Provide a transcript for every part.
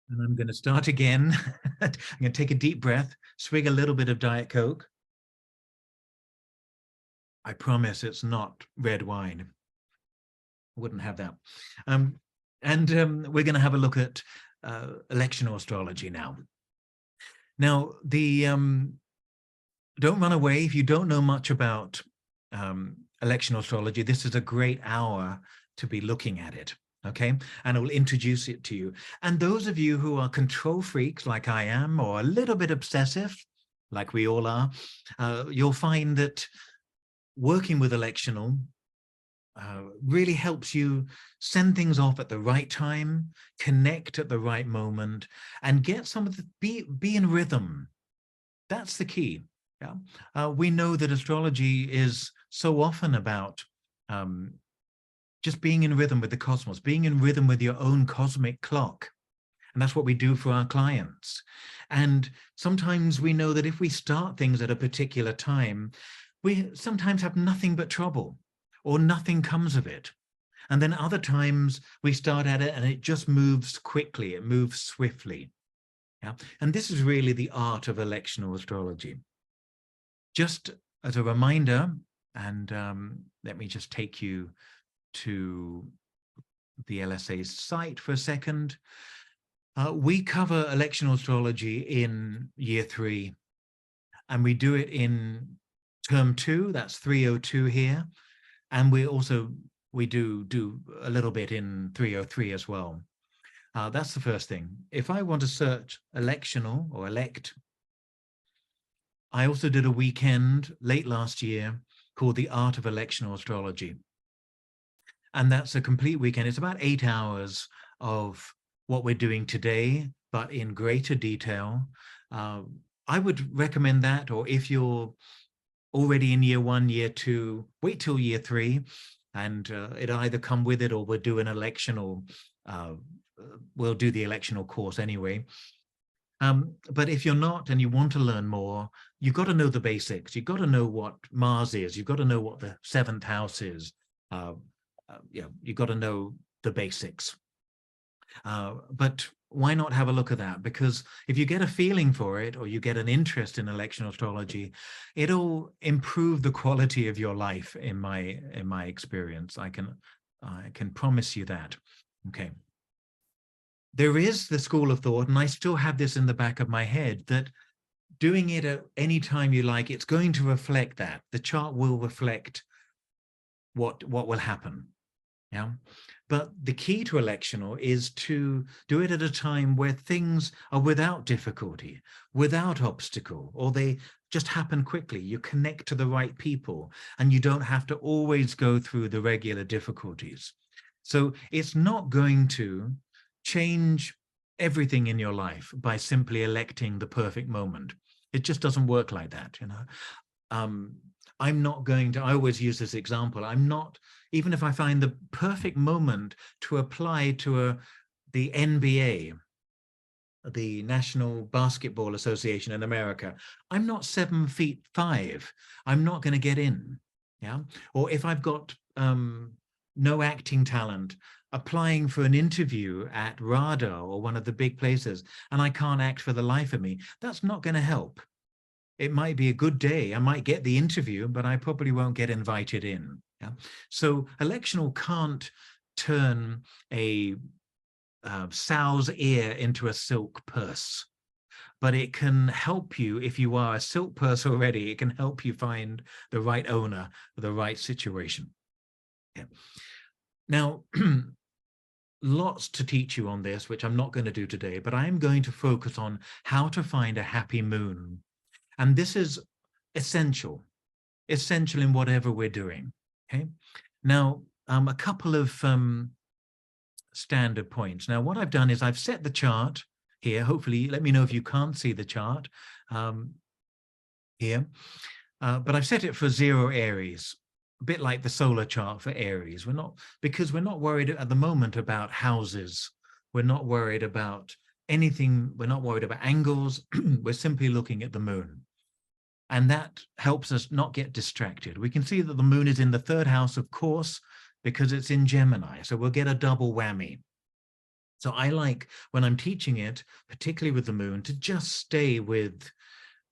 And I'm going to start again. I'm going to take a deep breath, swig a little bit of Diet Coke. I promise it's not red wine. I wouldn't have that. We're going to have a look at electional astrology now. Now, don't run away if you don't know much about electional astrology. This is a great hour to be looking at it. Okay, and I will introduce it to you. And those of you who are control freaks like I am, or a little bit obsessive, like we all are, you'll find that working with electional really helps you send things off at the right time, connect at the right moment, and get some of the, be in rhythm. That's the key. Yeah, we know that astrology is so often about just being in rhythm with the cosmos, being in rhythm with your own cosmic clock. And that's what we do for our clients. And sometimes we know that if we start things at a particular time, we sometimes have nothing but trouble or nothing comes of it. And then other times we start at it and it just moves quickly, it moves swiftly. Yeah? And this is really the art of electional astrology. Just as a reminder, and let me just take you to the LSA's site for a second. We cover electional astrology in year 3, and we do it in term 2, that's 302 here. And we do a little bit in 303 as well. That's the first thing. If I want to search electional or elect, I also did a weekend late last year called The Art of Electional Astrology. And that's a complete weekend. It's about 8 hours of what we're doing today, but in greater detail. I would recommend that, or if you're already in year 1, year 2, wait till year 3, and it'll either come with it or we'll do an electional, we'll do the electional course anyway. But if you're not and you want to learn more, you've got to know the basics. You've got to know what Mars is. You've got to know what the 7th house is. You've got to know the basics. But why not have a look at that? Because if you get a feeling for it, or you get an interest in electional astrology, it'll improve the quality of your life. In my experience, I can promise you that. Okay. There is the school of thought, and I still have this in the back of my head, that doing it at any time you like, it's going to reflect that. The chart will reflect what will happen. Yeah, but the key to electional is to do it at a time where things are without difficulty, without obstacle, or they just happen quickly. You connect to the right people, and you don't have to always go through the regular difficulties. So it's not going to change everything in your life by simply electing the perfect moment. It just doesn't work like that, you know. I'm not going to, I always use this example, I'm not, even if I find the perfect moment to apply to the NBA, the National Basketball Association in America, I'm not 7'5". I'm not going to get in. Yeah. Or if I've got no acting talent, applying for an interview at RADA or one of the big places, and I can't act for the life of me, that's not going to help. It might be a good day. I might get the interview, but I probably won't get invited in. Yeah? So electional can't turn a sow's ear into a silk purse, but it can help you. If you are a silk purse already, it can help you find the right owner for the right situation. Yeah. Now, lots to teach you on this, which I'm not going to do today, but I'm going to focus on how to find a happy moon. And this is essential in whatever we're doing. Okay. Now, a couple of standard points. Now, what I've done is I've set the chart here. Hopefully, let me know if you can't see the chart here. But I've set it for 0 Aries, a bit like the solar chart for Aries. Because we're not worried at the moment about houses. We're not worried about anything. We're not worried about angles. We're simply looking at the moon. And that helps us not get distracted. We can see that the moon is in the 3rd house, of course, because it's in Gemini. So we'll get a double whammy. So I like, when I'm teaching it, particularly with the moon, to just stay with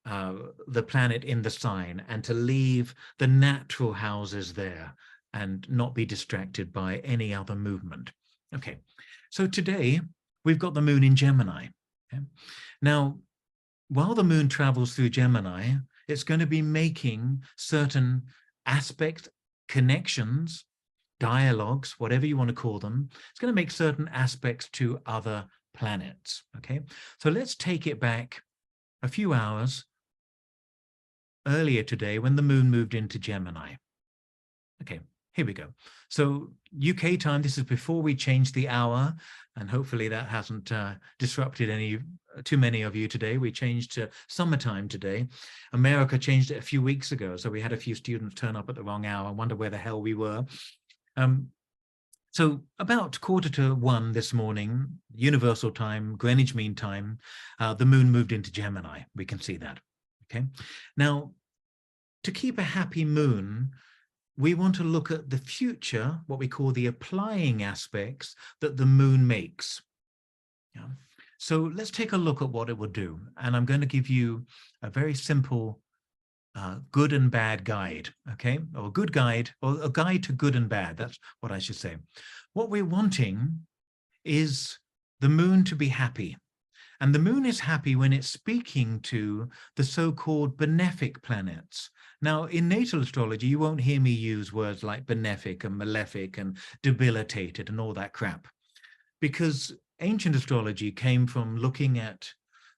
the planet in the sign and to leave the natural houses there and not be distracted by any other movement. Okay, so today we've got the moon in Gemini. Okay? Now, while the moon travels through Gemini, it's going to be making certain aspects, connections, dialogues, whatever you want to call them. It's going to make certain aspects to other planets. Okay, so let's take it back a few hours earlier today when the moon moved into Gemini. Okay, here we go. So UK time, this is before we changed the hour, and hopefully that hasn't disrupted too many of you today. We changed to summertime today. America changed it a few weeks ago, so we had a few students turn up at the wrong hour. I wonder where the hell we were. So about 1:45 this morning, Universal Time, Greenwich Mean Time, the moon moved into Gemini. We can see that. Okay. Now, to keep a happy moon, we want to look at the future, what we call the applying aspects that the moon makes. Yeah. So let's take a look at what it will do. And I'm going to give you a very simple good and bad guide, okay? Or a good guide, or a guide to good and bad. That's what I should say. What we're wanting is the moon to be happy. And the moon is happy when it's speaking to the so-called benefic planets. Now, in natal astrology, you won't hear me use words like benefic and malefic and debilitated and all that crap, because ancient astrology came from looking at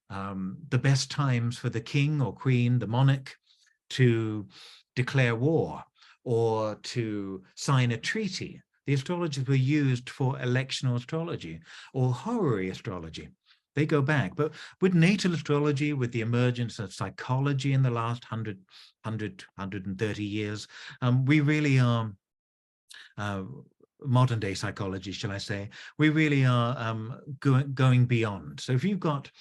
the best times for the king or queen, the monarch, to declare war or to sign a treaty. The astrologers were used for electional astrology or horary astrology. They go back. But with natal astrology, with the emergence of psychology in the last 130 years, we really are, modern day psychology, shall I say, we really are going beyond. So if you've got,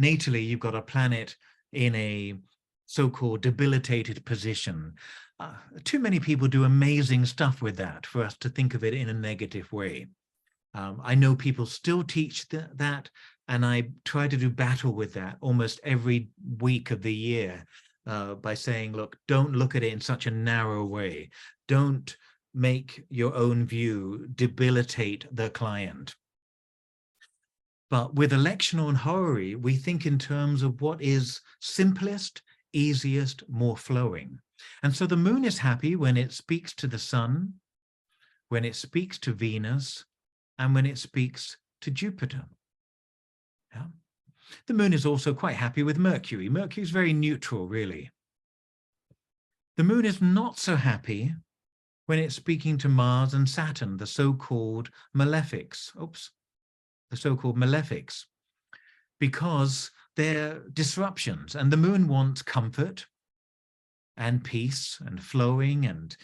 natally, you've got a planet in a so-called debilitated position. Too many people do amazing stuff with that for us to think of it in a negative way. I know people still teach that, and I try to do battle with that almost every week of the year by saying, look, don't look at it in such a narrow way. Don't make your own view debilitate the client. But with electional and horary, we think in terms of what is simplest, easiest, more flowing. And so the moon is happy when it speaks to the sun, when it speaks to Venus, and when it speaks to Jupiter. Yeah. The moon is also quite happy with Mercury. Mercury is very neutral, really. The moon is not so happy when it's speaking to Mars and Saturn, the so-called malefics. Oops, the so-called malefics, because they're disruptions, and the moon wants comfort and peace and flowing and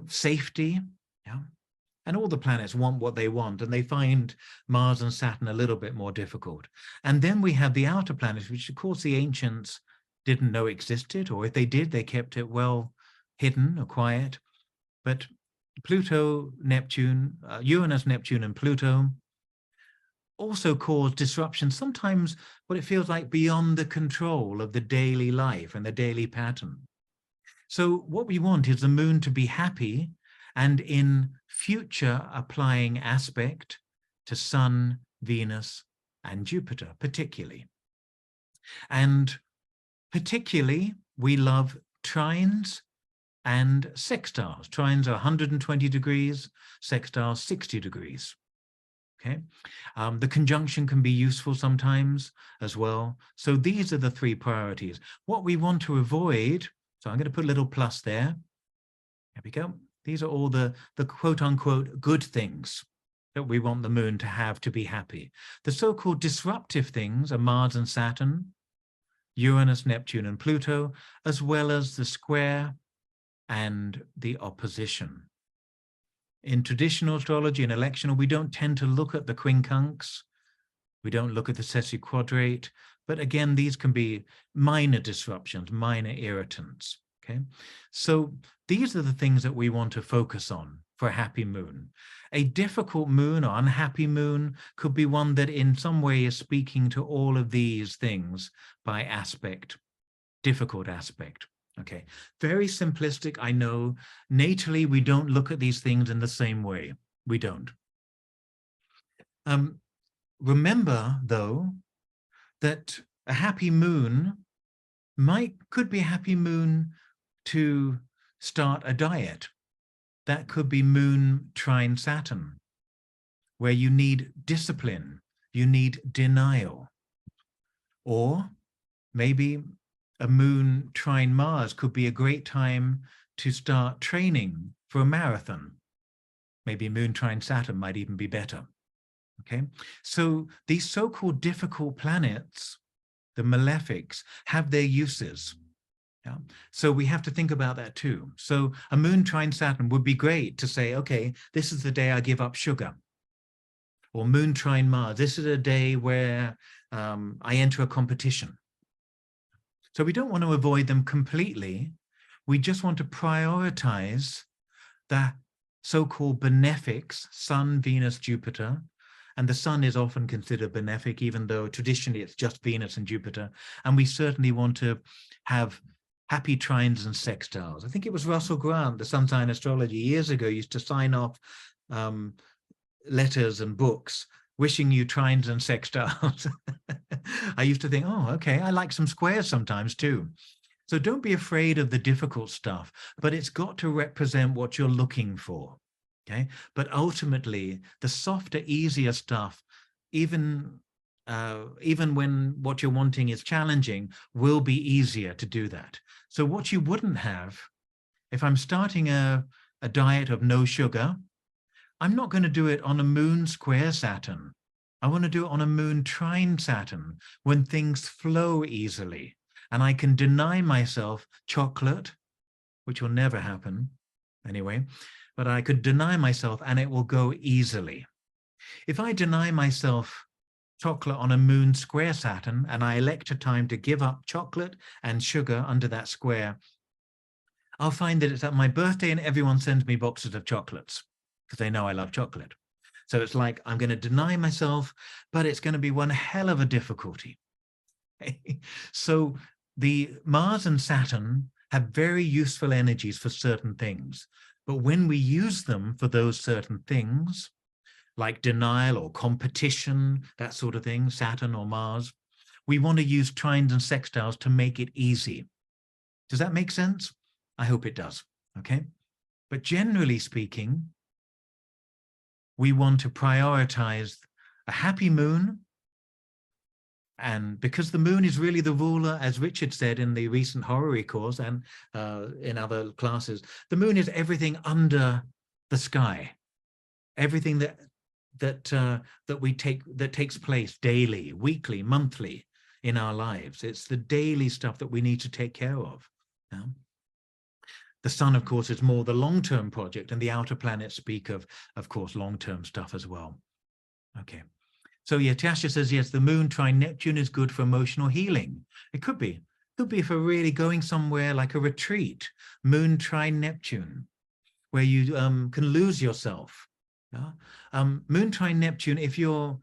safety. Yeah. And all the planets want what they want, and they find Mars and Saturn a little bit more difficult. And then we have the outer planets, which of course the ancients didn't know existed, or if they did, they kept it well hidden or quiet. But Pluto, Neptune, Uranus, Neptune, and Pluto also cause disruption, sometimes what it feels like beyond the control of the daily life and the daily pattern. So what we want is the moon to be happy and in future applying aspect to Sun, Venus, and Jupiter, particularly. And particularly, we love trines and sextiles. Trines are 120 degrees, sextiles 60 degrees. Okay, the conjunction can be useful sometimes as well. So these are the three priorities. What we want to avoid, so I'm going to put a little plus there. There we go. These are all the quote unquote good things that we want the moon to have to be happy. The so-called disruptive things are Mars and Saturn, Uranus, Neptune, and Pluto, as well as the square and the opposition. In traditional astrology and electional, we don't tend to look at the quincunx. We don't look at the sesquiquadrate. But again, these can be minor disruptions, minor irritants. Okay, so these are the things that we want to focus on. for a happy moon. A difficult moon or unhappy moon could be one that in some way is speaking to all of these things by aspect, difficult aspect. Okay, very simplistic, I know. Natally, we don't look at these things in the same way. We don't. Remember, though, that a happy moon could be a happy moon to start a diet. That could be moon trine Saturn, where you need discipline, you need denial. Or maybe a moon trine Mars could be a great time to start training for a marathon. Maybe moon trine Saturn might even be better. Okay, so these so-called difficult planets, the malefics, have their uses. Yeah. So we have to think about that too. So a moon trine Saturn would be great to say, okay, this is the day I give up sugar. Or moon trine Mars, this is a day where I enter a competition. So we don't want to avoid them completely. We just want to prioritize the so-called benefics, Sun, Venus, Jupiter. And the Sun is often considered benefic, even though traditionally it's just Venus and Jupiter. And we certainly want to have happy trines and sextiles. I think it was Russell Grant, the Sun Sign Astrology, years ago, used to sign off letters and books wishing you trines and sextiles. I used to think, oh, okay, I like some squares sometimes too. So don't be afraid of the difficult stuff, but it's got to represent what you're looking for. Okay, but ultimately, the softer, easier stuff, even when what you're wanting is challenging, will be easier to do that. So what you wouldn't have, if I'm starting a diet of no sugar, I'm not going to do it on a moon square Saturn. I want to do it on a moon trine Saturn, when things flow easily. And I can deny myself chocolate, which will never happen anyway, but I could deny myself and it will go easily. If I deny myself chocolate on a moon square Saturn and I elect a time to give up chocolate and sugar under that square, I'll find that it's at my birthday and everyone sends me boxes of chocolates because they know I love chocolate. So it's like I'm going to deny myself, but it's going to be one hell of a difficulty. So the Mars and Saturn have very useful energies for certain things. But when we use them for those certain things, like denial or competition, that sort of thing, Saturn or Mars, we want to use trines and sextiles to make it easy. Does that make sense? I hope it does, okay? But generally speaking, we want to prioritize a happy moon. And because the moon is really the ruler, as Richard said in the recent horary course and in other classes, the moon is everything under the sky, everything that takes place daily, weekly, monthly in our lives. It's the daily stuff that we need to take care of. Yeah? The sun, of course, is more the long-term project, and the outer planets speak of course, long-term stuff as well. Okay. So yeah, Tasha says, yes, the moon trine Neptune is good for emotional healing. It could be. Could be for really going somewhere like a retreat, moon trine Neptune, where you can lose yourself. Yeah? Moon trine Neptune, if you're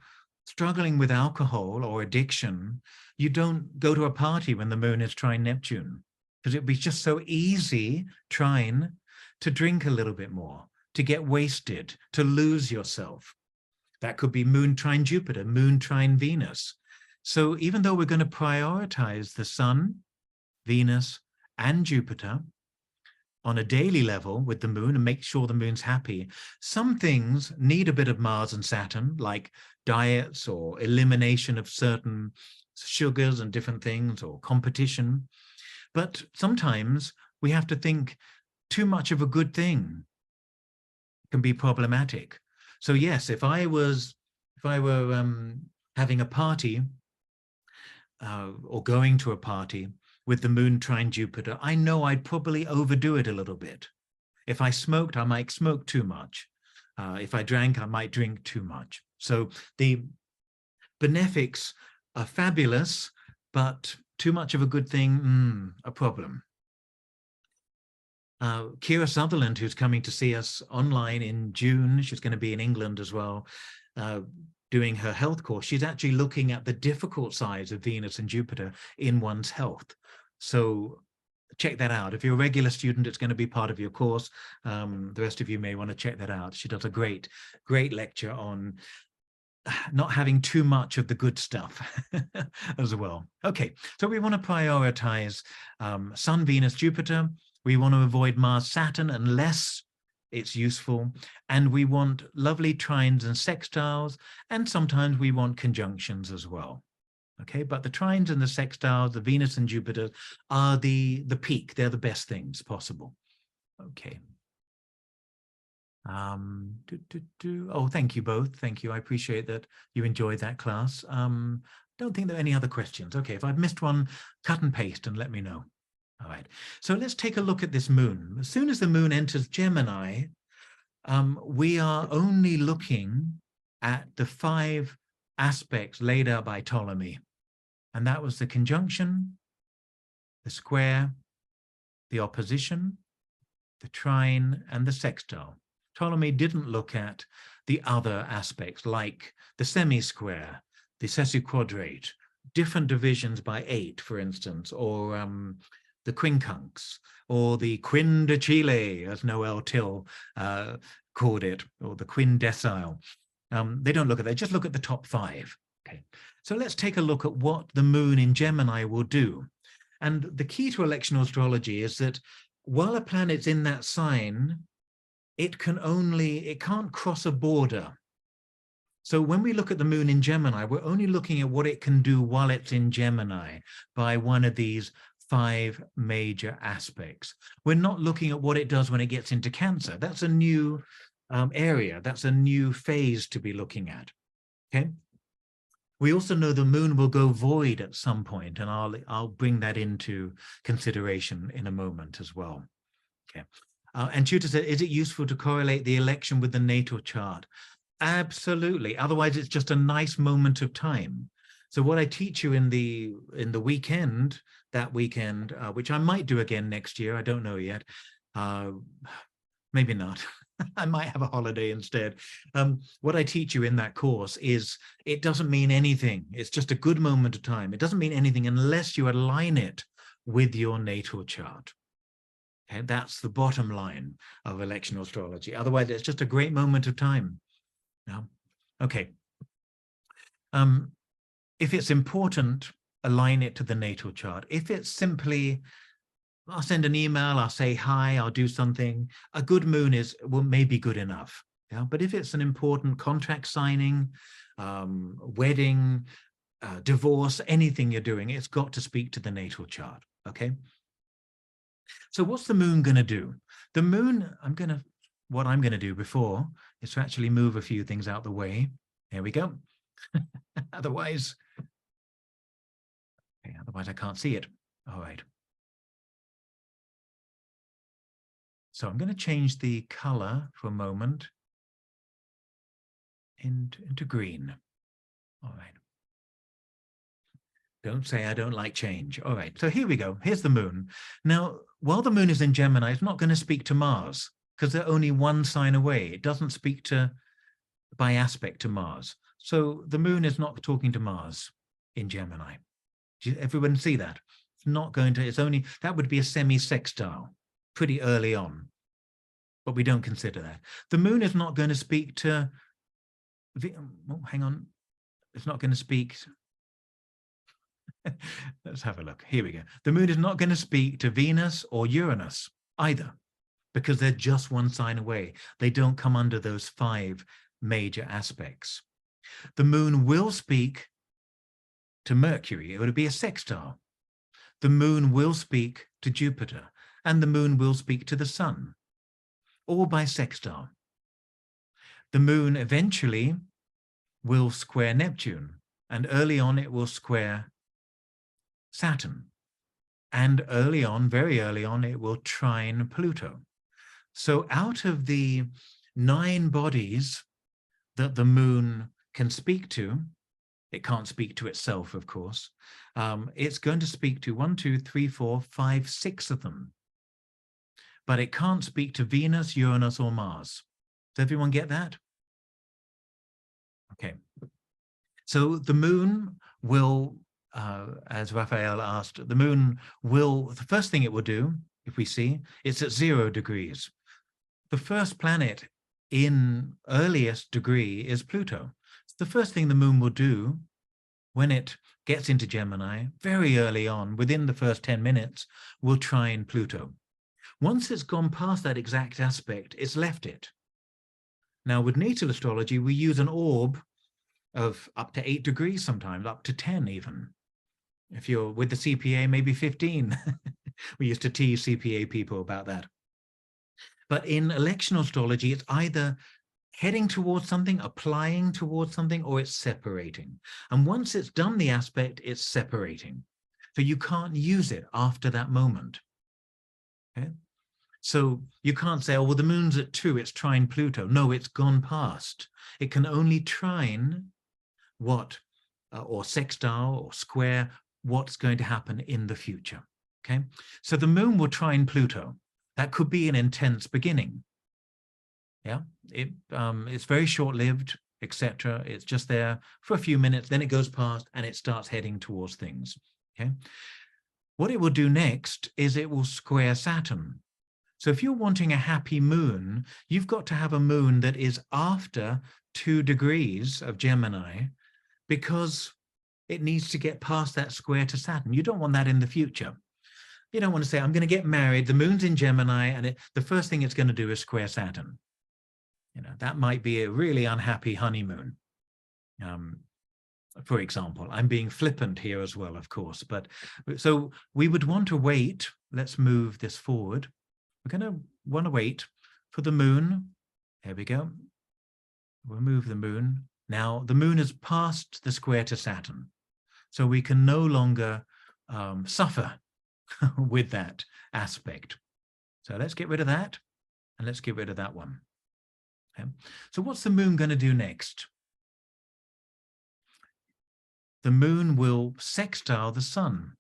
struggling with alcohol or addiction, you don't go to a party when the moon is trine Neptune, because it'd be just so easy, trine, to drink a little bit more, to get wasted, to lose yourself. That could be moon trine Jupiter, moon trine Venus. So even though we're going to prioritize the Sun, Venus, and Jupiter on a daily level with the moon and make sure the moon's happy, some things need a bit of Mars and Saturn, like diets or elimination of certain sugars and different things, or competition. But sometimes we have to think too much of a good thing can be problematic. So yes, if I were having a party or going to a party with the moon trine Jupiter, I know I'd probably overdo it a little bit. If I smoked, I might smoke too much. If I drank, I might drink too much. So the benefics are fabulous, but too much of a good thing, a problem. Kira Sutherland, who's coming to see us online in June, she's going to be in England as well, doing her health course. She's actually looking at the difficult sides of Venus and Jupiter in one's health. So check that out. If you're a regular student, it's going to be part of your course. The rest of you may want to check that out. She does a great lecture on not having too much of the good stuff as well. Okay, so we want to prioritize Sun, Venus, Jupiter. We want to avoid Mars, Saturn unless it's useful. And we want lovely trines and sextiles. And sometimes we want conjunctions as well. Okay, but the trines and the sextiles, the Venus and Jupiter are the peak. They're the best things possible. Okay. Oh, thank you both. Thank you. I appreciate that you enjoyed that class. Don't think there are any other questions. Okay, if I've missed one, cut and paste and let me know. All right, so let's take a look at this moon. As soon as the moon enters Gemini, we are only looking at the 5 aspects laid out by Ptolemy. And that was the conjunction, the square, the opposition, the trine, and the sextile. Ptolemy didn't look at the other aspects like the semi-square, the sesquiquadrate, different divisions by 8, for instance, or the quincunx, or the quindecile, as Noel Till called it, or the quindecile. They don't look at that, just look at the top 5. Okay, so let's take a look at what the moon in Gemini will do. And the key to electional astrology is that while a planet's in that sign, it can't cross a border. So when we look at the moon in Gemini, we're only looking at what it can do while it's in Gemini by one of these 5 major aspects. We're not looking at what it does when it gets into Cancer. That's a new area. That's a new phase to be looking at. Okay. We also know the moon will go void at some point, and I'll bring that into consideration in a moment as well. Okay. And Tutor said, is it useful to correlate the election with the natal chart? Absolutely. Otherwise, it's just a nice moment of time. So what I teach you in the weekend, which I might do again next year, I don't know yet. Maybe not. I might have a holiday instead. What I teach you in that course is it doesn't mean anything. It's just a good moment of time. It doesn't mean anything unless you align it with your natal chart. Okay, that's the bottom line of electional astrology. Otherwise, it's just a great moment of time. Yeah. Okay. If it's important, align it to the natal chart. If it's simply, I'll send an email, I'll say hi, I'll do something, a good moon may be good enough. Yeah. But if it's an important contract signing, wedding, divorce, anything you're doing, it's got to speak to the natal chart. Okay. So what's the moon going to do? The moon, what I'm going to do before is to actually move a few things out the way. There we go. Otherwise I can't see it. All right. So I'm going to change the color for a moment into green. All right. Don't say I don't like change. All right. So here we go. Here's the moon. Now, while the moon is in Gemini, it's not going to speak to Mars because they're only one sign away. It doesn't speak by aspect to Mars. So the moon is not talking to Mars in Gemini. Everyone see that? It's not going to, that would be a semi-sextile pretty early on, but we don't consider that. The moon is not going to speak to, hang on, it's not going to speak. Let's have a look. Here we go. The moon is not going to speak to Venus or Uranus either, because they're just one sign away. They don't come under those 5 major aspects. The moon will speak to Mercury. It would be a sextile. The moon will speak to Jupiter, and the moon will speak to the sun, all by sextile. The moon eventually will square Neptune, and early on it will square Saturn. And early on, very early on, it will trine Pluto. So out of the 9 bodies that the moon can speak to, it can't speak to itself, of course. It's going to speak to 1, 2, 3, 4, 5, 6 of them. but it can't speak to Venus, Uranus, or Mars. Does everyone get that? Okay. So the moon will, as Raphael asked, the moon will, the first thing it will do, if we see, it's at 0 degrees. The first planet in earliest degree is Pluto. So the first thing the moon will do when it gets into Gemini, very early on, within the first 10 minutes, will trine Pluto. Once it's gone past that exact aspect, it's left it. Now, with natal astrology, we use an orb of up to 8 degrees sometimes, up to 10 even. If you're with the CPA, maybe 15. We used to tease CPA people about that. But in electional astrology, it's either heading towards something, applying towards something, or it's separating. And once it's done the aspect, it's separating. So you can't use it after that moment. Okay? So you can't say, oh, well, the moon's at 2, it's trine Pluto. No, it's gone past. It can only trine what, or sextile or square, what's going to happen in the future. Okay? So the moon will trine Pluto. That could be an intense beginning. Yeah, it's very short-lived, etc. It's just there for a few minutes, then it goes past and it starts heading towards things. Okay. What it will do next is it will square Saturn. So if you're wanting a happy moon, you've got to have a moon that is after 2 degrees of Gemini, because it needs to get past that square to Saturn. You don't want that in the future. You don't want to say, I'm going to get married, the moon's in Gemini, and the first thing it's going to do is square Saturn. You know, that might be a really unhappy honeymoon. For example, I'm being flippant here as well, of course, but so we would want to wait. Let's move this forward. We're going to want to wait for the moon. There we go. We'll move the moon. Now, the moon has passed the square to Saturn, so we can no longer suffer with that aspect. So let's get rid of that, and let's get rid of that one. Okay. So what's the moon going to do next? The moon will sextile the sun.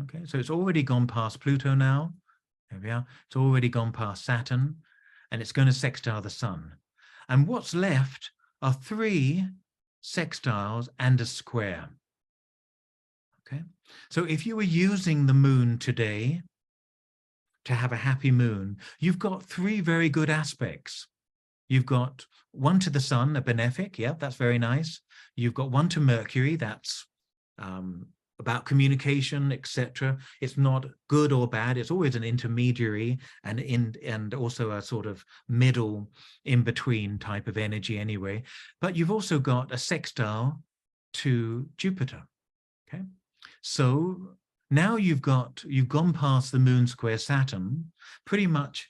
Okay, so it's already gone past Pluto now. There we are. It's already gone past Saturn, and it's going to sextile the sun. And what's left are 3 sextiles and a square. Okay, so if you were using the moon today to have a happy moon, you've got 3 very good aspects. You've got 1 to the sun, a benefic, yeah, that's very nice. You've got 1 to Mercury, that's about communication, etc. It's not good or bad, it's always an intermediary and also a sort of middle in-between type of energy anyway. But you've also got a sextile to Jupiter, okay? So now you've gone past the moon square Saturn, pretty much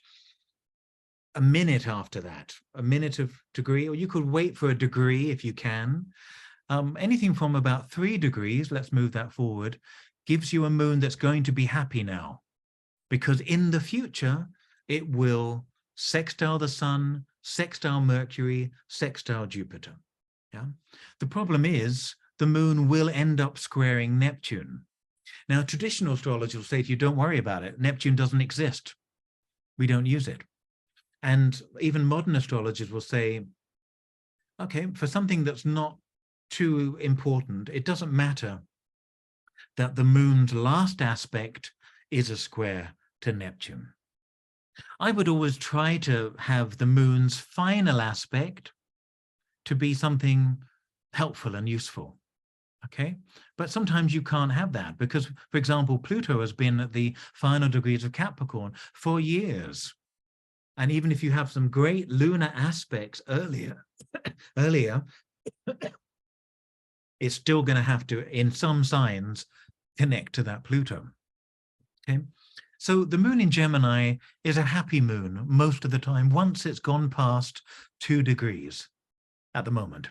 a minute after that, a minute of degree, or you could wait for a degree if you can. Anything from about 3 degrees, let's move that forward, gives you a moon that's going to be happy now, because in the future, it will sextile the sun, sextile Mercury, sextile Jupiter. Yeah. The problem is the moon will end up squaring Neptune. Now, traditional astrology will say to you, don't worry about it. Neptune doesn't exist. We don't use it. And even modern astrologers will say, okay, for something that's not too important, it doesn't matter that the moon's last aspect is a square to Neptune. I would always try to have the moon's final aspect to be something helpful and useful. Okay, but sometimes you can't have that because, for example, Pluto has been at the final degrees of Capricorn for years. And even if you have some great lunar aspects earlier, it's still going to have to, in some signs, connect to that Pluto. Okay, so the moon in Gemini is a happy moon most of the time, once it's gone past 2 degrees at the moment.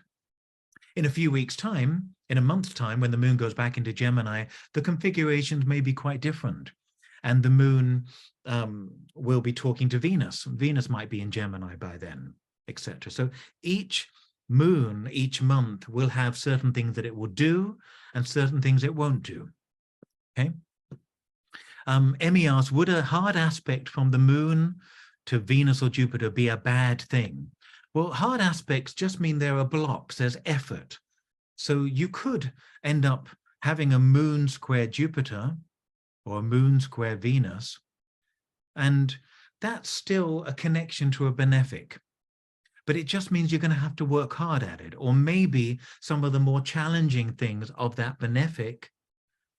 In a few weeks' time, in a month's time, when the moon goes back into Gemini, the configurations may be quite different. And the moon will be talking to Venus. Venus might be in Gemini by then, etc. So each moon, each month will have certain things that it will do and certain things it won't do. Okay. Emmy asks, would a hard aspect from the moon to Venus or Jupiter be a bad thing? Well, hard aspects just mean there are blocks, there's effort. So you could end up having a moon square Jupiter or a moon square Venus, and that's still a connection to a benefic. But it just means you're going to have to work hard at it. Or maybe some of the more challenging things of that benefic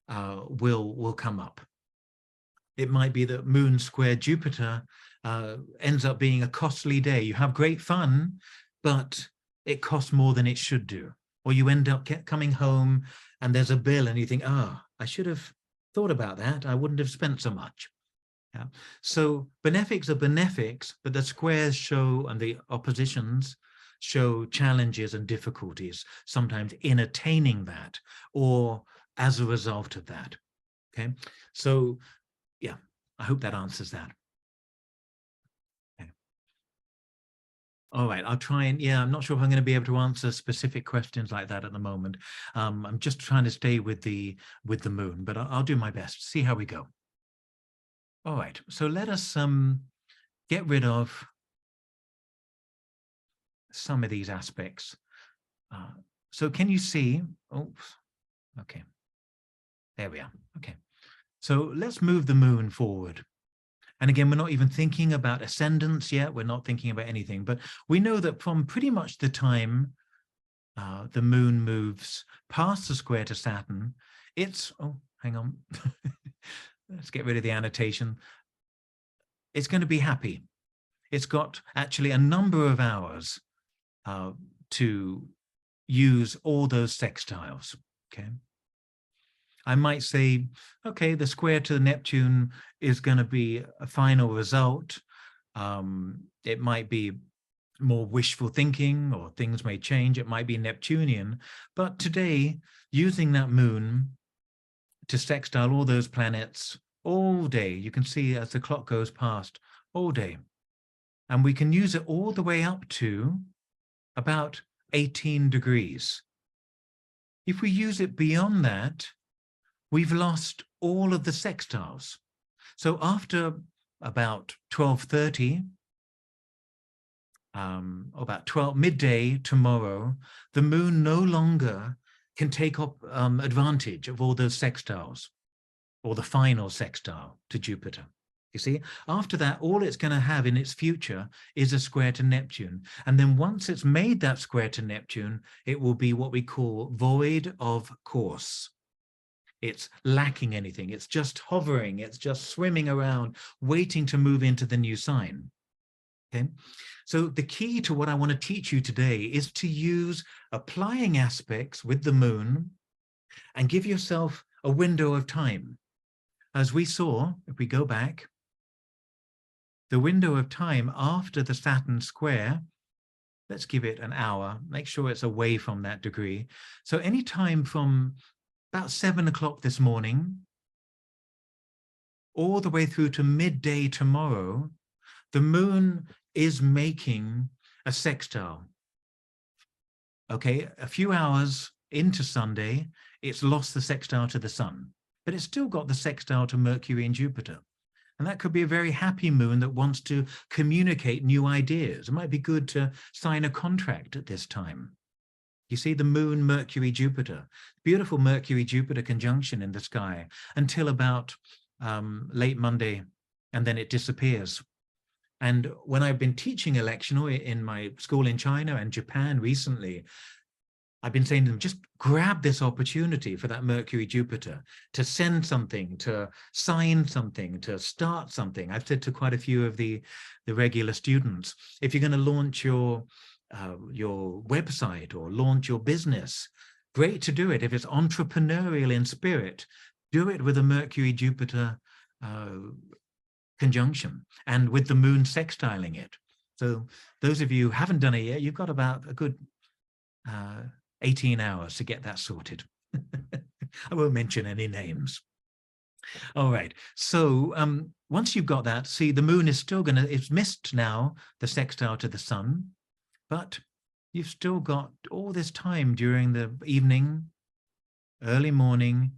will come up. It might be that moon square Jupiter ends up being a costly day. You have great fun, but it costs more than it should do. Or you end up coming home and there's a bill and you think, oh, I should have thought about that. I wouldn't have spent so much. Yeah. So benefics are benefics, but the squares show and the oppositions show challenges and difficulties, sometimes in attaining that or as a result of that. Okay. So yeah, I hope that answers that. Okay. All right, I'll try and, yeah, I'm not sure if I'm going to be able to answer specific questions like that at the moment. I'm just trying to stay with the moon, but I'll do my best. See how we go. All right, so let us get rid of some of these aspects. So can you see? Oops. Okay. There we are. Okay. So let's move the moon forward. And again, we're not even thinking about ascendance yet. We're not thinking about anything, but we know that from pretty much the time the moon moves past the square to Saturn, it's, oh, hang on. Let's get rid of the annotation. It's going to be happy. It's got actually a number of hours to use all those sextiles, okay? I might say, okay, the square to the Neptune is going to be a final result. It might be more wishful thinking or things may change. It might be Neptunian. But today, using that moon to sextile all those planets all day, you can see as the clock goes past all day. And we can use it all the way up to about 18 degrees. If we use it beyond that, we've lost all of the sextiles. So after about 12:30, about midday tomorrow, the moon no longer can take up advantage of all those sextiles or the final sextile to Jupiter. You see, after that, all it's going to have in its future is a square to Neptune. And then once it's made that square to Neptune, it will be what we call void of course. It's lacking anything. It's just hovering. It's just swimming around, waiting to move into the new sign. Okay. So the key to what I want to teach you today is to use applying aspects with the moon and give yourself a window of time. As we saw, if we go back, the window of time after the Saturn square, let's give it an hour, make sure it's away from that degree. So any time from about 7 o'clock this morning, all the way through to midday tomorrow, the moon is making a sextile. Okay, a few hours into Sunday, it's lost the sextile to the sun, but it's still got the sextile to Mercury and Jupiter. And that could be a very happy moon that wants to communicate new ideas. It might be good to sign a contract at this time. You see the moon, Mercury, Jupiter, beautiful Mercury-Jupiter conjunction in the sky until about late Monday, and then it disappears. And when I've been teaching electional in my school in China and Japan recently, I've been saying to them, just grab this opportunity for that Mercury-Jupiter to send something, to sign something, to start something. I've said to quite a few of the regular students, if you're going to launch your website or launch your business, great to do it. If it's entrepreneurial in spirit, do it with a Mercury-Jupiter conjunction and with the moon sextiling it. So those of you who haven't done it yet, you've got about a good 18 hours to get that sorted. I won't mention any names. All right, so once you've got that, see the moon is still it's missed now the sextile to the sun, but you've still got all this time during the evening, early morning,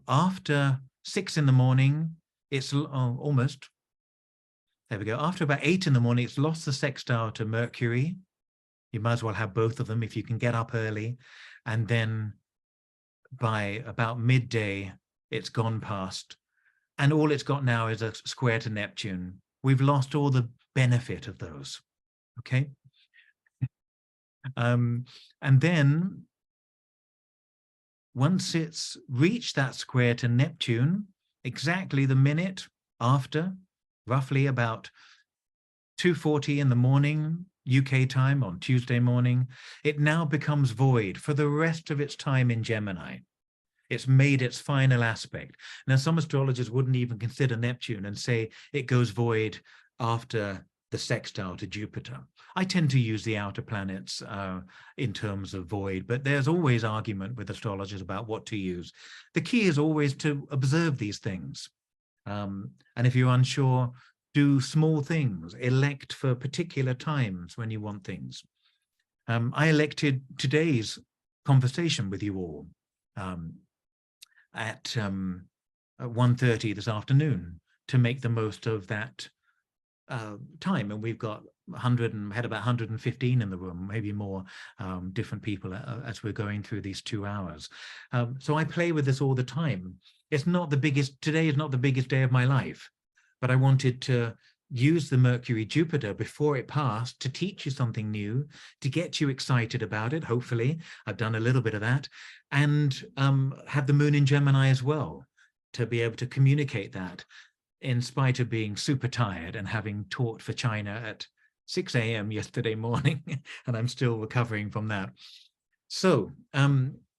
after 6 in the morning, it's almost, there we go. After about 8 in the morning, it's lost the sextile to Mercury. You might as well have both of them if you can get up early. And then by about midday, it's gone past. And all it's got now is a square to Neptune. We've lost all the benefit of those. Okay. And then once it's reached that square to Neptune, exactly the minute after, roughly about 2:40 in the morning, UK time on Tuesday morning, it now becomes void for the rest of its time in Gemini. It's made its final aspect. Now, some astrologers wouldn't even consider Neptune and say it goes void after the sextile to Jupiter. I tend to use the outer planets in terms of void, but there's always argument with astrologers about what to use. The key is always to observe these things. And if you're unsure, do small things, elect for particular times when you want things. I elected today's conversation with you all at 1:30 this afternoon to make the most of that time. And we've got had about 115 in the room, maybe more different people as we're going through these 2 hours. So I play with this all the time. It's not the biggest, today is not the biggest day of my life, but I wanted to use the Mercury-Jupiter before it passed to teach you something new, to get you excited about it, hopefully. I've done a little bit of that, and have the moon in Gemini as well, to be able to communicate that in spite of being super tired and having taught for China at 6 a.m. yesterday morning, and I'm still recovering from that. So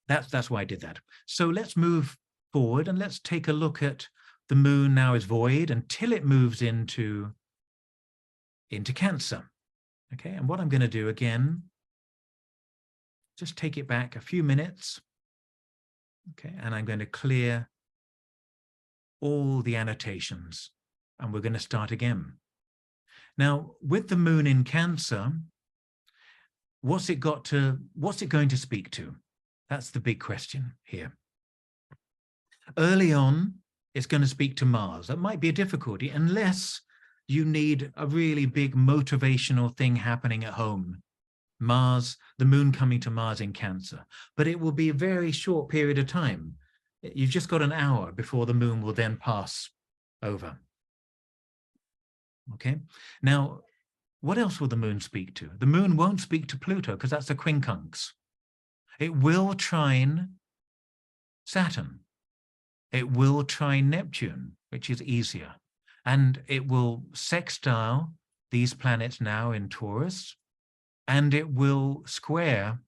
that's why I did that. So let's move forward and let's take a look at the moon now is void until it moves into Cancer. Okay, and what I'm going to do again, just take it back a few minutes. Okay, and I'm going to clear all the annotations and we're going to start again. Now, with the moon in Cancer, what's it going to speak to? That's the big question here. Early on, it's going to speak to Mars. That might be a difficulty unless you need a really big motivational thing happening at home. Mars, the moon coming to Mars in Cancer, but it will be a very short period of time. You've just got an hour before the moon will then pass over. Okay, now what else will the moon speak to? The moon won't speak to Pluto because that's a quincunx. It will trine Saturn. It will trine Neptune, which is easier. And it will sextile these planets now in Taurus, and it will square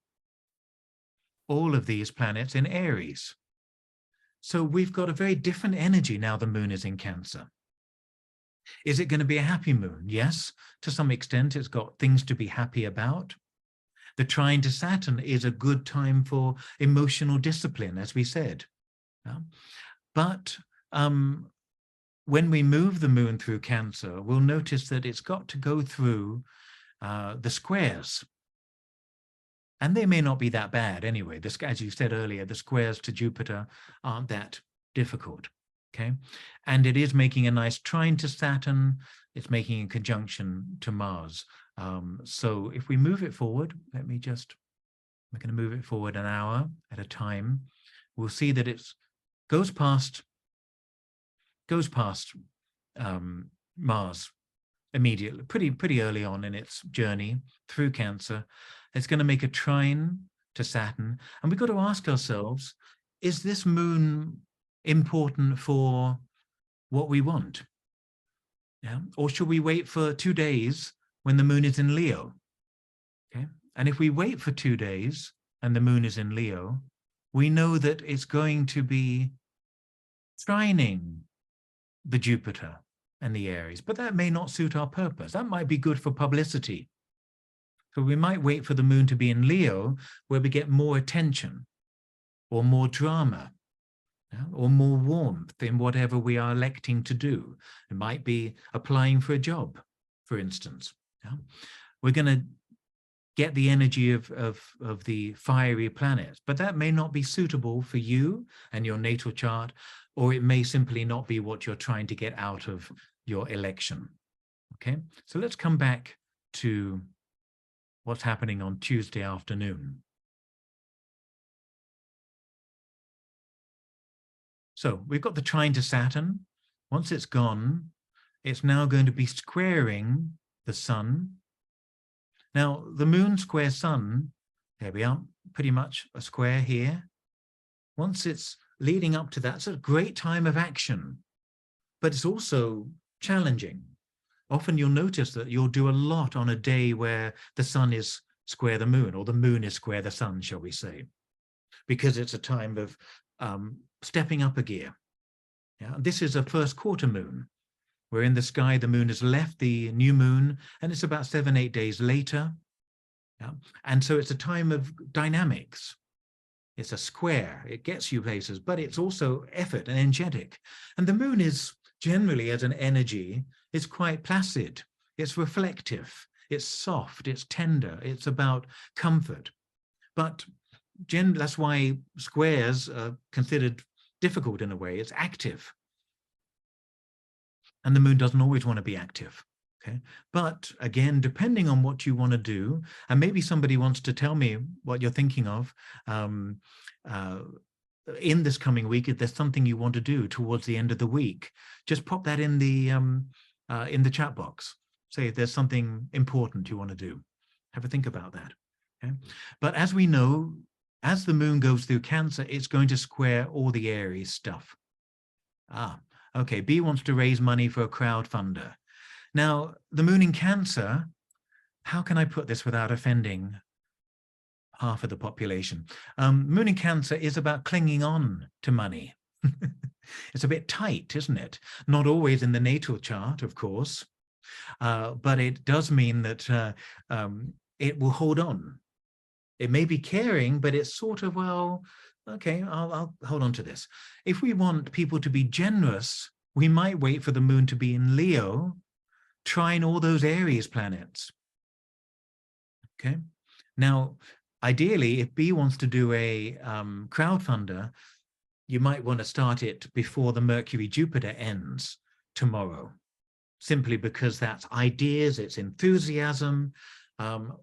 all of these planets in Aries. So we've got a very different energy now the moon is in Cancer. Is it going to be a happy moon? Yes, to some extent it's got things to be happy about. The trine to Saturn is a good time for emotional discipline, as we said. Yeah? But when we move the moon through Cancer, we'll notice that it's got to go through the squares. And they may not be that bad anyway. As you said earlier, the squares to Jupiter aren't that difficult. Okay, and it is making a nice trine to Saturn. It's making a conjunction to Mars. So if we move it forward, we're going to move it forward an hour at a time. We'll see that it goes past Mars immediately, pretty early on in its journey through Cancer. It's going to make a trine to Saturn, and we've got to ask ourselves, is this moon important for what we want? Yeah, or should we wait for 2 days when the moon is in Leo? Okay, and if we wait for 2 days and the moon is in Leo, we know that it's going to be trining the Jupiter and the Aries, but that may not suit our purpose. That might be good for publicity. So we might wait for the moon to be in Leo, where we get more attention or more drama, yeah, or more warmth in whatever we are electing to do. It might be applying for a job, for instance. Yeah. We're going to get the energy of the fiery planets. But that may not be suitable for you and your natal chart, or it may simply not be what you're trying to get out of your election. Okay, so let's come back to what's happening on Tuesday afternoon. So we've got the trine to Saturn. Once it's gone, it's now going to be squaring the sun. Now, the moon square sun, there we are, pretty much a square here. Once it's leading up to that, it's a great time of action, but it's also challenging. Often you'll notice that you'll do a lot on a day where the sun is square the moon, or the moon is square the sun, shall we say, because it's a time of stepping up a gear. Yeah? This is a first quarter moon, where in the sky the moon has left the new moon, and it's about 7-8 days later. Yeah? And so it's a time of dynamics. It's a square, it gets you places, but it's also effort and energetic. And the moon is generally, as an energy, is quite placid, it's reflective, it's soft, it's tender, it's about comfort. But that's why squares are considered difficult in a way. It's active. And the moon doesn't always want to be active. Okay. But again, depending on what you want to do, and maybe somebody wants to tell me what you're thinking of in this coming week, if there's something you want to do towards the end of the week, just pop that in the chat box. Say if there's something important you want to do. Have a think about that. Okay. But as we know, as the moon goes through Cancer, it's going to square all the Aries stuff. Okay, B wants to raise money for a crowdfunder. Now, the moon in Cancer, how can I put this without offending half of the population? Moon in Cancer is about clinging on to money. It's a bit tight, isn't it? Not always in the natal chart, of course, but it does mean that it will hold on. It may be caring, but it's sort of, well, okay, I'll hold on to this. If we want people to be generous, we might wait for the moon to be in Leo, trine all those Aries planets. Okay. Now, ideally, if B wants to do a crowdfunder, you might want to start it before the Mercury-Jupiter ends tomorrow, simply because that's ideas, it's enthusiasm.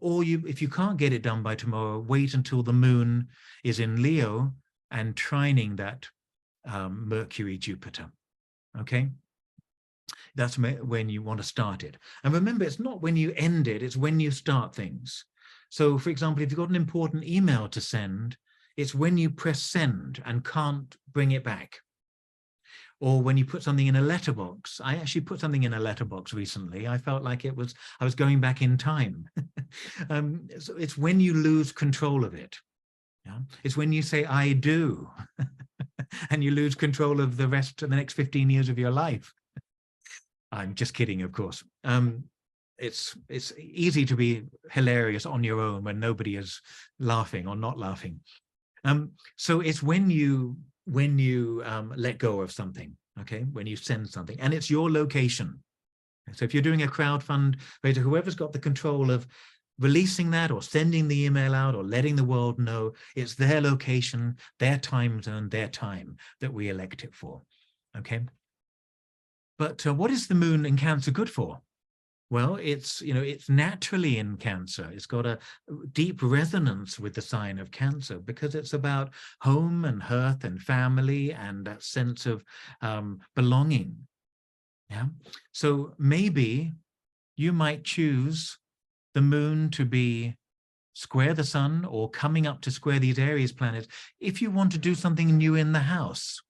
Or if you can't get it done by tomorrow, wait until the moon is in Leo and trining that Mercury-Jupiter. Okay, that's when you want to start it. And remember, it's not when you end it, it's when you start things. So, for example, if you've got an important email to send, it's when you press send and can't bring it back. Or when you put something in a letterbox. I actually put something in a letterbox recently. I felt like I was going back in time. So it's when you lose control of it. Yeah? It's when you say, I do, and you lose control of the rest of the next 15 years of your life. I'm just kidding, of course. It's easy to be hilarious on your own when nobody is laughing or not laughing. So it's when you let go of something, okay, when you send something, and it's your location. So if you're doing a crowdfund, whoever's got the control of releasing that or sending the email out or letting the world know, it's their location, their time zone, their time that we elect it for. Okay. But what is the moon in Cancer good for? Well, it's naturally in Cancer. It's got a deep resonance with the sign of Cancer because it's about home and hearth and family and that sense of belonging. Yeah. So maybe you might choose the moon to be square the sun or coming up to square these Aries planets if you want to do something new in the house.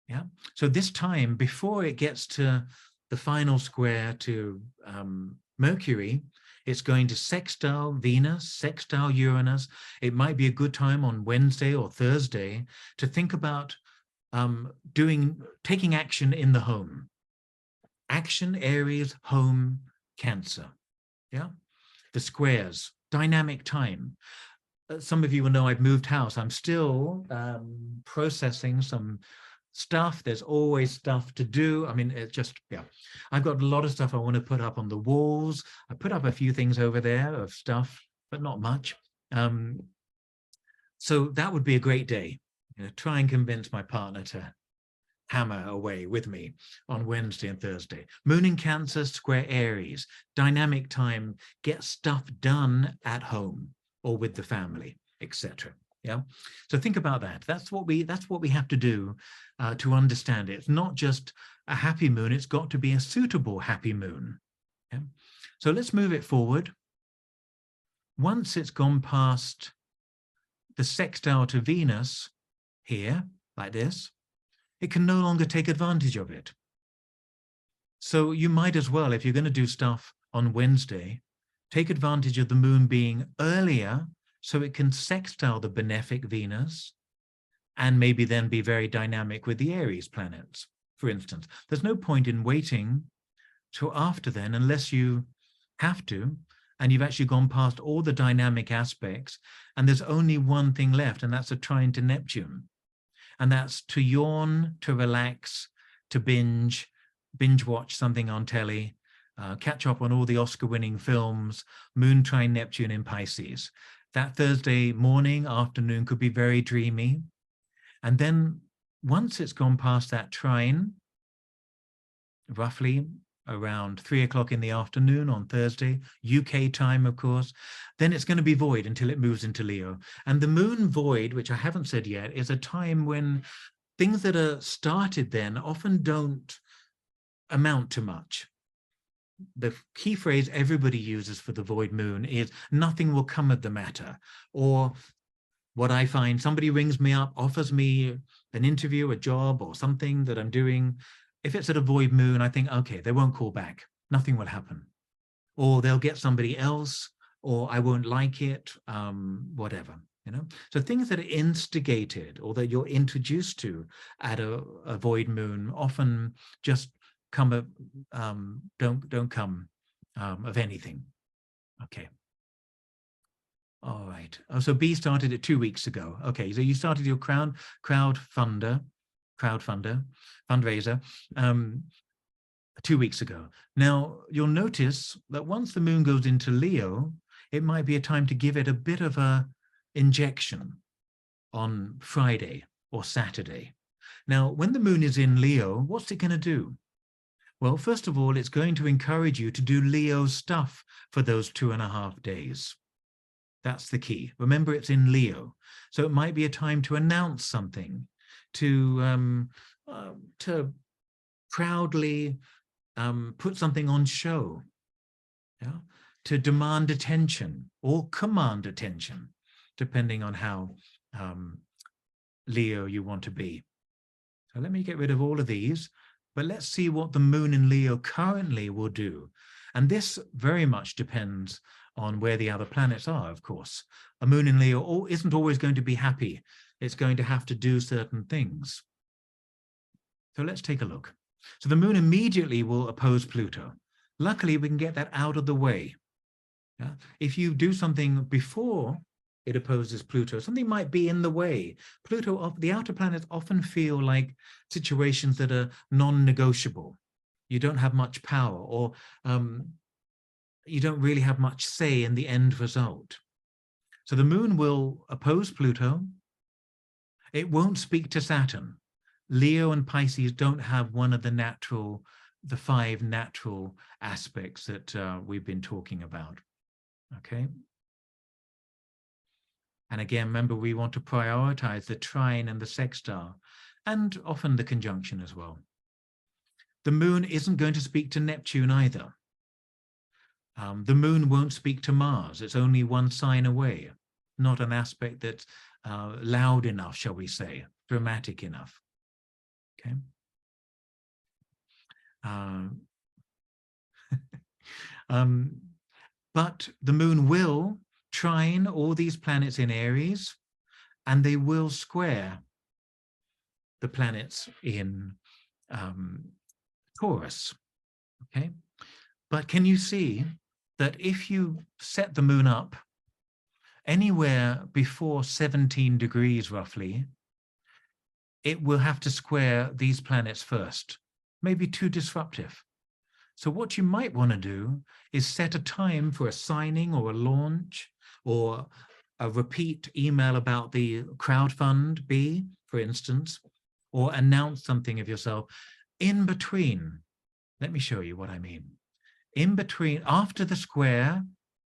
Yeah. So this time, before it gets to the final square to Mercury, it's going to sextile Venus, sextile Uranus. It might be a good time on Wednesday or Thursday to think about taking action in the home. Action, Aries, home, Cancer. Yeah, the squares, dynamic time. Some of you will know I've moved house. I'm still processing some stuff. There's always stuff to do. I mean, it's just, yeah. I've got a lot of stuff I want to put up on the walls. I put up a few things over there of stuff, but not much. So that would be a great day. Try and convince my partner to hammer away with me on Wednesday and Thursday. Moon in Cancer, square Aries, dynamic time, get stuff done at home or with the family, etc. Yeah. So think about that. That's what we have to do to understand it. It's not just a happy moon. It's got to be a suitable happy moon. Yeah? So let's move it forward. Once it's gone past the sextile to Venus here, like this, it can no longer take advantage of it. So you might as well, if you're going to do stuff on Wednesday, take advantage of the moon being earlier so it can sextile the benefic Venus and maybe then be very dynamic with the Aries planets, for instance. There's no point in waiting till after then unless you have to, and you've actually gone past all the dynamic aspects, and there's only one thing left, and that's a trine to Neptune. And that's to yawn, to relax, to binge watch something on telly, catch up on all the Oscar-winning films, Moon trine Neptune in Pisces. That Thursday morning, afternoon could be very dreamy. And then once it's gone past that trine, roughly around 3 o'clock in the afternoon on Thursday, UK time, of course, then it's going to be void until it moves into Leo. And the moon void, which I haven't said yet, is a time when things that are started then often don't amount to much. The key phrase everybody uses for the void moon is nothing will come of the matter. Or what I find, somebody rings me up, offers me an interview, a job, or something that I'm doing. If it's at a void moon, I think, okay, they won't call back. Nothing will happen. Or they'll get somebody else, or I won't like it, whatever, you know? So things that are instigated or that you're introduced to at a void moon often just come don't come of anything. Okay. All right. Oh, so B started it 2 weeks ago. Okay, so you started your crowdfunder, fundraiser 2 weeks ago. Now, you'll notice that once the moon goes into Leo, it might be a time to give it a bit of a injection on Friday or Saturday. Now, when the moon is in Leo, what's it going to do? Well, first of all, it's going to encourage you to do Leo stuff for those 2.5 days. That's the key. Remember, it's in Leo. So it might be a time to announce something, to proudly put something on show, yeah? To demand attention or command attention, depending on how Leo you want to be. So let me get rid of all of these, but let's see what the moon in Leo currently will do. And this very much depends on where the other planets are, of course. A moon in Leo isn't always going to be happy. It's going to have to do certain things. So let's take a look. So the moon immediately will oppose Pluto. Luckily, we can get that out of the way. Yeah? If you do something before it opposes Pluto, something might be in the way. Pluto, the outer planets often feel like situations that are non-negotiable. You don't have much power, or you don't really have much say in the end result. So the moon will oppose Pluto. It won't speak to Saturn. Leo and Pisces don't have one of the 5 natural aspects that we've been talking about. Okay. And again, remember, we want to prioritize the trine and the sextile, and often the conjunction as well. The moon isn't going to speak to Neptune either. The moon won't speak to Mars. It's only one sign away, not an aspect that's loud enough, shall we say, dramatic enough. Okay. But the moon will trine all these planets in Aries, and they will square the planets in Taurus. Okay. But can you see that if you set the moon up anywhere before 17 degrees roughly, it will have to square these planets first, maybe too disruptive. So what you might want to do is set a time for a signing or a launch or a repeat email about the crowdfund B, for instance, or announce something of yourself in between. Let me show you what I mean. In between, after the square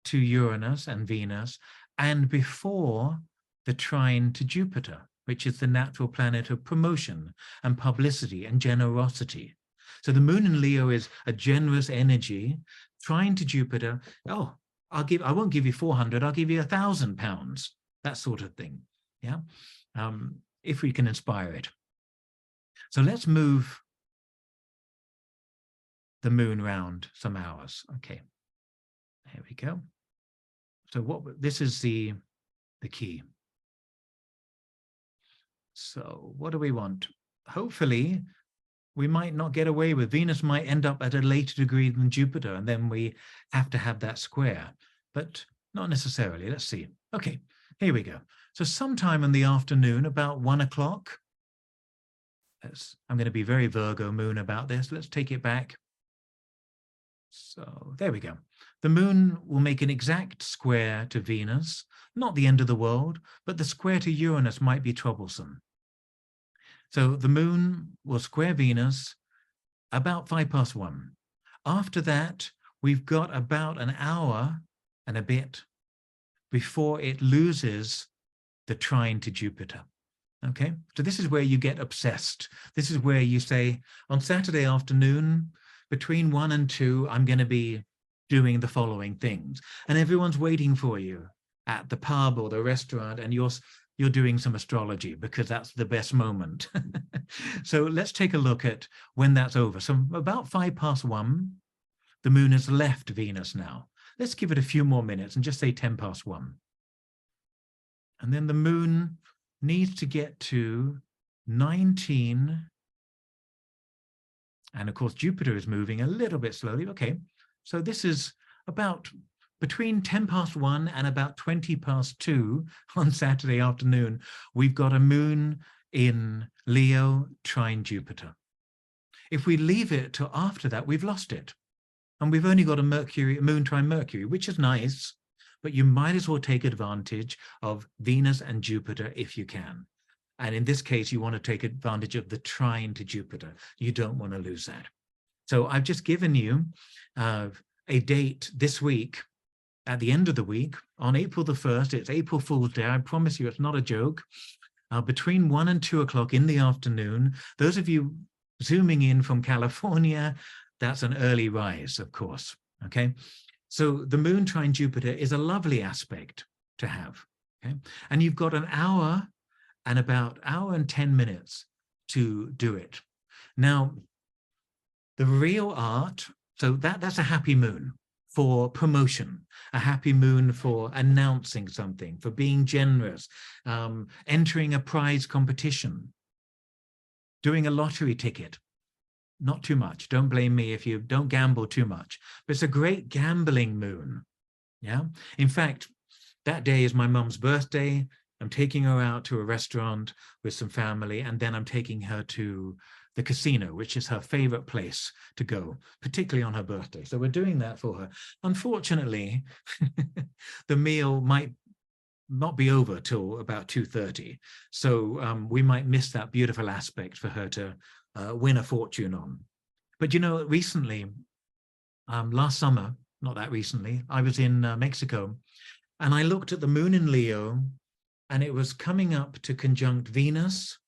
to Uranus and Venus, and before the trine to Jupiter, which is the natural planet of promotion and publicity and generosity. So the moon in Leo is a generous energy. Trine to Jupiter, oh, I won't give you 400, I'll give you £1,000, that sort of thing. Yeah, if we can inspire it. So let's move the moon round some hours. Okay, there we go. So this is the key. So what do we want? Hopefully, we might not get away with. Venus might end up at a later degree than Jupiter, and then we have to have that square, but not necessarily. Let's see. Okay, here we go. So sometime in the afternoon, about 1 o'clock, I'm going to be very Virgo moon about this. Let's take it back. So there we go. The moon will make an exact square to Venus, not the end of the world, but the square to Uranus might be troublesome. So the moon will square Venus about 1:05. After that, we've got about an hour and a bit before it loses the trine to Jupiter. Okay, so this is where you get obsessed. This is where you say, on Saturday afternoon, between 1 and 2, I'm going to be doing the following things. And everyone's waiting for you at the pub or the restaurant, and you're doing some astrology because that's the best moment. So let's take a look at when that's over. So about 1:05, the moon has left Venus now. Let's give it a few more minutes and just say 1:10. And then the moon needs to get to 19. And of course, Jupiter is moving a little bit slowly. Okay, so this is about between 1:10 and about 2:20 on Saturday afternoon. We've got a moon in Leo trine Jupiter. If we leave it till after that, we've lost it. And we've only got a moon trine Mercury, which is nice, but you might as well take advantage of Venus and Jupiter if you can. And in this case, you want to take advantage of the trine to Jupiter. You don't want to lose that. So I've just given you a date this week, at the end of the week, on April the 1st. It's April Fool's Day. I promise you it's not a joke. Between 1 and 2 o'clock in the afternoon, those of you zooming in from California, that's an early rise, of course. Okay, so the moon trine Jupiter is a lovely aspect to have. Okay, and you've got an hour and about hour and 10 minutes to do it. Now, the real art, so that's a happy moon for promotion, a happy moon for announcing something, for being generous, entering a prize competition, doing a lottery ticket. Not too much. Don't blame me if you don't gamble too much. But it's a great gambling moon. Yeah. In fact, that day is my mum's birthday. I'm taking her out to a restaurant with some family, and then I'm taking her to the casino, which is her favorite place to go, particularly on her birthday. So we're doing that for her. Unfortunately, the meal might not be over till about 2:30. So we might miss that beautiful aspect for her to win a fortune on. But you know, recently, last summer, not that recently, I was in Mexico, and I looked at the moon in Leo, and it was coming up to conjunct Venus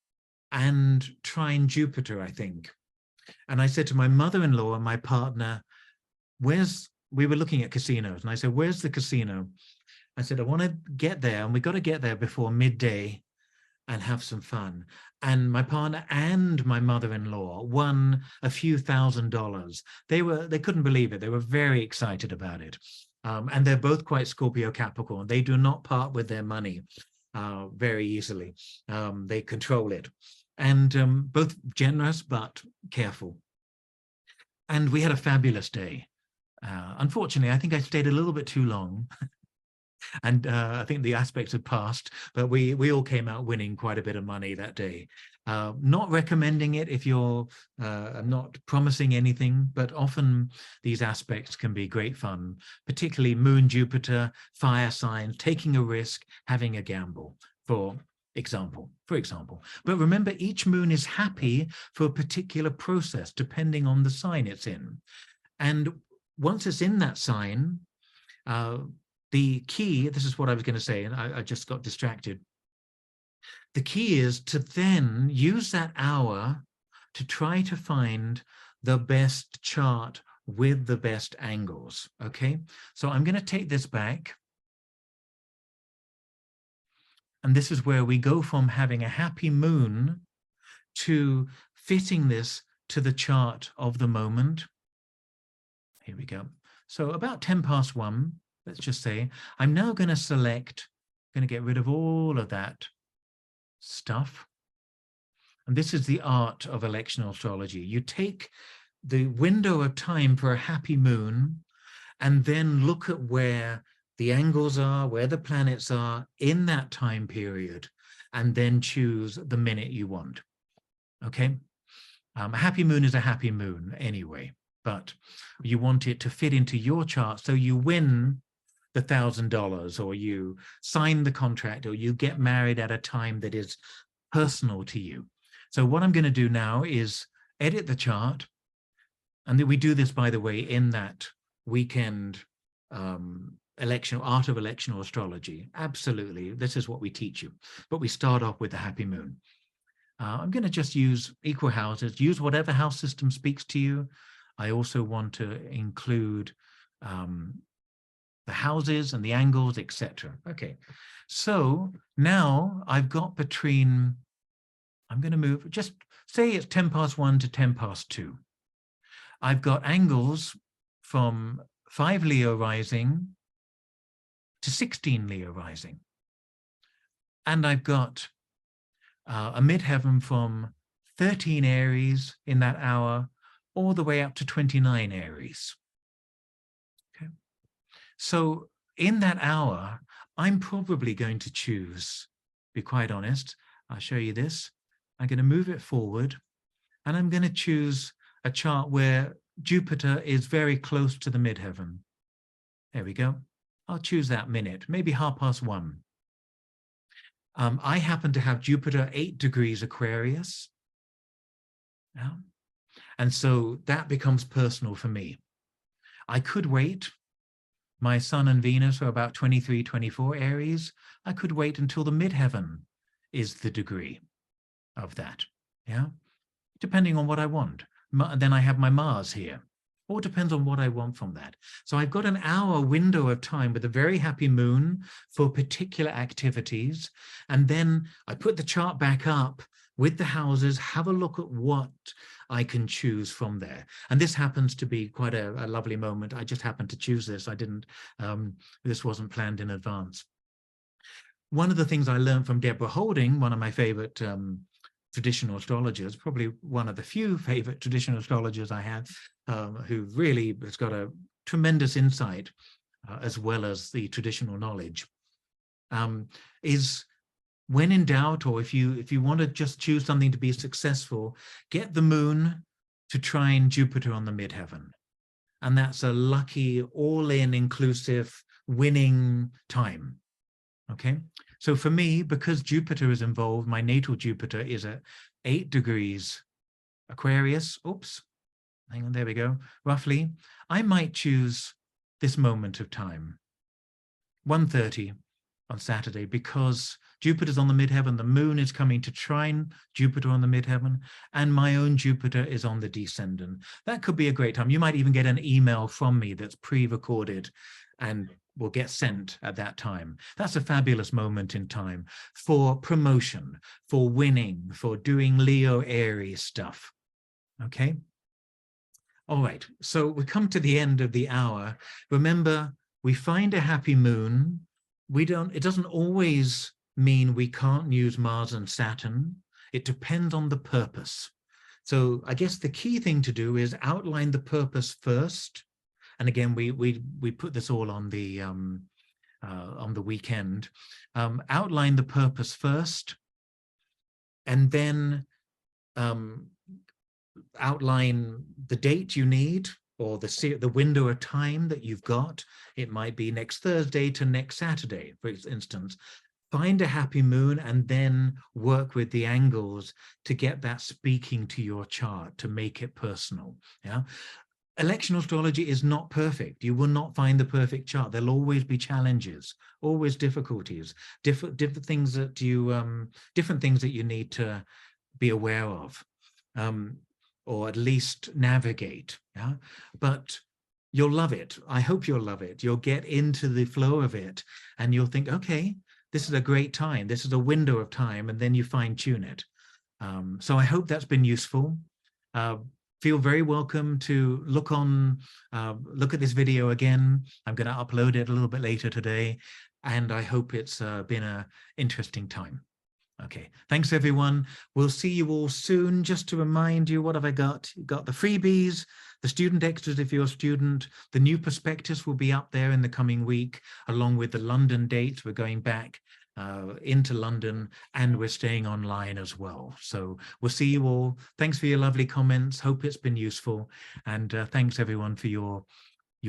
and trine Jupiter, I think. And I said to my mother-in-law and my partner, we were looking at casinos, and I said, where's the casino? I said, I want to get there, and we got to get there before midday and have some fun. And my partner and my mother-in-law won a few $1,000s. They couldn't believe it. They were very excited about it. And they're both quite Scorpio Capricorn. They do not part with their money very easily. They control it. And both generous, but careful. And we had a fabulous day. Unfortunately, I think I stayed a little bit too long. And I think the aspects had passed, but we all came out winning quite a bit of money that day. Not recommending it if you're, I'm not promising anything, but often these aspects can be great fun, particularly Moon, Jupiter, fire signs, taking a risk, having a gamble, for example. But remember, each moon is happy for a particular process, depending on the sign it's in. And once it's in that sign, the key, this is what I was going to say, and I just got distracted. The key is to then use that hour to try to find the best chart with the best angles, okay? So I'm going to take this back. And this is where we go from having a happy moon to fitting this to the chart of the moment. Here we go. So about 1:10, let's just say, I'm now going to select, going to get rid of all of that stuff. And this is the art of electional astrology. You take the window of time for a happy moon and then look at where the angles are, where the planets are in that time period, and then choose the minute you want. Okay? A happy moon is a happy moon anyway, but you want it to fit into your chart so you win the $1,000, or you sign the contract, or you get married at a time that is personal to you. So what I'm going to do now is edit the chart. And we do this, by the way, in that weekend art of electional astrology. Absolutely. This is what we teach you. But we start off with the happy moon. I'm going to just use equal houses, use whatever house system speaks to you. I also want to include the houses and the angles, etc. Okay, so now I've got between, I'm going to move, just say it's 1:10 to 2:10. I've got angles from 5 Leo rising to 16 Leo rising. And I've got a midheaven from 13 Aries in that hour all the way up to 29 Aries. Okay. So in that hour, I'm probably going to choose, be quite honest, I'll show you this. I'm going to move it forward and I'm going to choose a chart where Jupiter is very close to the midheaven. There we go. I'll choose that minute, maybe 1:30. I happen to have Jupiter 8 degrees Aquarius. Yeah. And so that becomes personal for me. I could wait. My Sun and Venus are about 23, 24 Aries. I could wait until the midheaven is the degree of that. Yeah. Depending on what I want. Then I have my Mars here. All depends on what I want from that. So I've got an hour window of time with a very happy moon for particular activities. And then I put the chart back up with the houses, have a look at what I can choose from there. And this happens to be quite a lovely moment. I just happened to choose this. I didn't, this wasn't planned in advance. One of the things I learned from Deborah Holding, one of my favorite traditional astrologers, probably one of the few favorite traditional astrologers I have, who really has got a tremendous insight as well as the traditional knowledge, is when in doubt, or if you want to just choose something to be successful, get the moon to trine Jupiter on the midheaven. And that's a lucky, all-in inclusive winning time. Okay. So for me, because Jupiter is involved, my natal Jupiter is at 8 degrees Aquarius. Oops, hang on, there we go. Roughly, I might choose this moment of time, 1:30 on Saturday, because Jupiter's on the midheaven, the moon is coming to trine Jupiter on the midheaven, and my own Jupiter is on the descendant. That could be a great time. You might even get an email from me that's pre-recorded and will get sent at that time. That's a fabulous moment in time for promotion, for winning, for doing Leo Aries stuff. Okay. All right. So we come to the end of the hour. Remember, we find a happy moon. It doesn't always mean we can't use Mars and Saturn. It depends on the purpose. So I guess the key thing to do is outline the purpose first. And again, we put this all on the on the weekend. Outline the purpose first, and then outline the date you need, or the window of time that you've got. It might be next Thursday to next Saturday, for instance. Find a happy moon and then work with the angles to get that speaking to your chart, to make it personal. Yeah. Electional astrology is not perfect. You will not find the perfect chart. There'll always be challenges, always difficulties, different things that you need to be aware of, or at least navigate. Yeah, but you'll love it. I hope you'll love it. You'll get into the flow of it, and you'll think, okay, this is a great time. This is a window of time, and then you fine tune it. So I hope that's been useful. Feel very welcome to look at this video again. I'm going to upload it a little bit later today, and I hope it's been an interesting time. Okay, thanks everyone. We'll see you all soon. Just to remind you, what have I got? You've got the freebies, the student extras if you're a student. The new prospectus will be up there in the coming week, along with the London dates. We're going back into London, and we're staying online as well. So we'll see you all. Thanks for your lovely comments. Hope it's been useful. And thanks everyone for your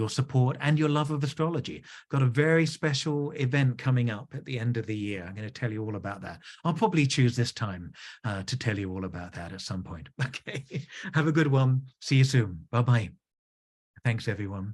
support and your love of astrology. Got a very special event coming up at the end of the year. I'm going to tell you all about that. I'll probably choose this time to tell you all about that at some point. Okay, have a good one. See you soon. Bye-bye. Thanks, everyone.